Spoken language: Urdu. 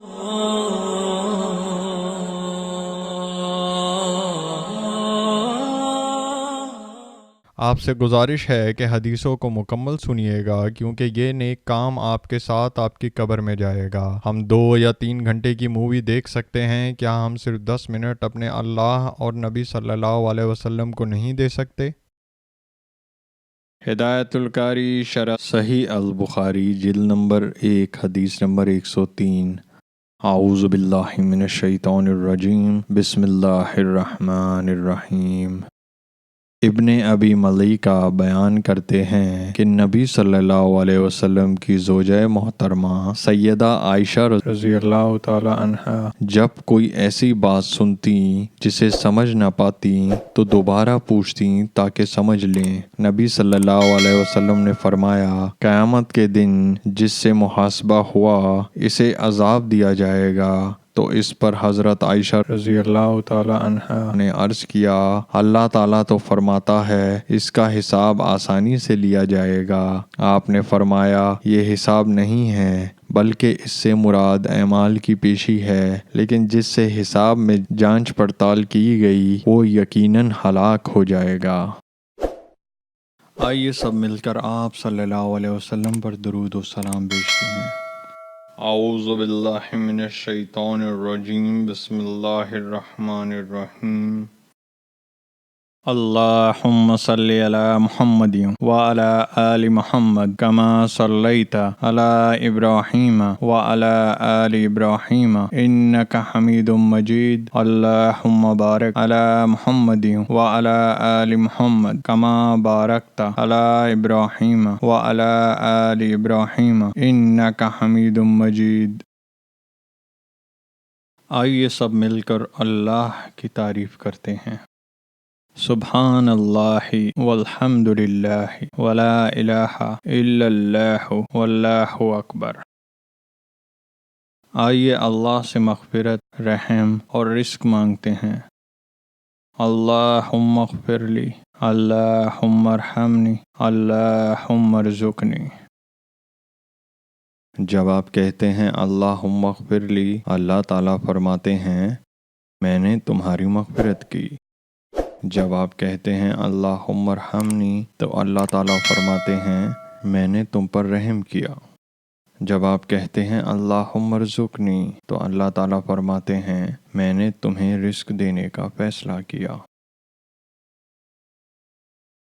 آپ سے گزارش ہے کہ حدیثوں کو مکمل سنیے گا، کیونکہ یہ نیک کام آپ کے ساتھ آپ کی قبر میں جائے گا۔ ہم 2 یا 3 گھنٹے کی مووی دیکھ سکتے ہیں، کیا ہم صرف 10 منٹ اپنے اللہ اور نبی صلی اللہ علیہ وسلم کو نہیں دے سکتے؟ ہدایت القاری شرح صحیح البخاری جلد نمبر 1 حدیث نمبر 103۔ اعوذ باللہ من الشیطان الرجیم، بسم اللہ الرحمن الرحیم۔ ابن ابی ملیکہ بیان کرتے ہیں کہ نبی صلی اللہ علیہ وسلم کی زوجہ محترمہ سیدہ عائشہ رضی اللہ تعالی عنہا جب کوئی ایسی بات سنتی جسے سمجھ نہ پاتی تو دوبارہ پوچھتی تاکہ سمجھ لیں۔ نبی صلی اللہ علیہ وسلم نے فرمایا، قیامت کے دن جس سے محاسبہ ہوا اسے عذاب دیا جائے گا۔ تو اس پر حضرت عائشہ رضی اللہ تعالی عنہا نے عرض کیا، اللہ تعالیٰ تو فرماتا ہے اس کا حساب آسانی سے لیا جائے گا۔ آپ نے فرمایا، یہ حساب نہیں ہے بلکہ اس سے مراد اعمال کی پیشی ہے، لیکن جس سے حساب میں جانچ پڑتال کی گئی وہ یقیناً ہلاک ہو جائے گا۔ آئیے سب مل کر آپ صلی اللہ علیہ وسلم پر درود و سلام بھیجتے ہیں۔ اعوذ باللہ من الشیطان الرجیم، بسم اللہ الرحمن الرحیم۔ اللہم صلی علی محمد وعلی آل محمد کما صلیت علی ابراہیم وعلی آل ابراہیم انک حمید مجید۔ اللہم بارک علی محمد وعلی آل محمد کما بارکت علی ابراہیم وعلی آل ابراہیم انک حمید مجید۔ آئیے سب مل کر اللہ کی تعریف کرتے ہیں۔ سبحان اللہ والحمد للہ ولا الہ الا اللہ واللہ اکبر۔ آئیے اللہ سے مغفرت، رحم اور رزق مانگتے ہیں۔ اللہم اغفر لی، اللہم ارحمنی، اللہم ارزقنی۔ جب آپ کہتے ہیں اللہم اغفر لی، اللہ تعالیٰ فرماتے ہیں میں نے تمہاری مغفرت کی۔ جب آپ کہتے ہیں اللہم ارحمنی تو اللہ تعالیٰ فرماتے ہیں میں نے تم پر رحم کیا۔ جب آپ کہتے ہیں اللہم ارزقنی تو اللہ تعالیٰ فرماتے ہیں میں نے تمہیں رزق دینے کا فیصلہ کیا۔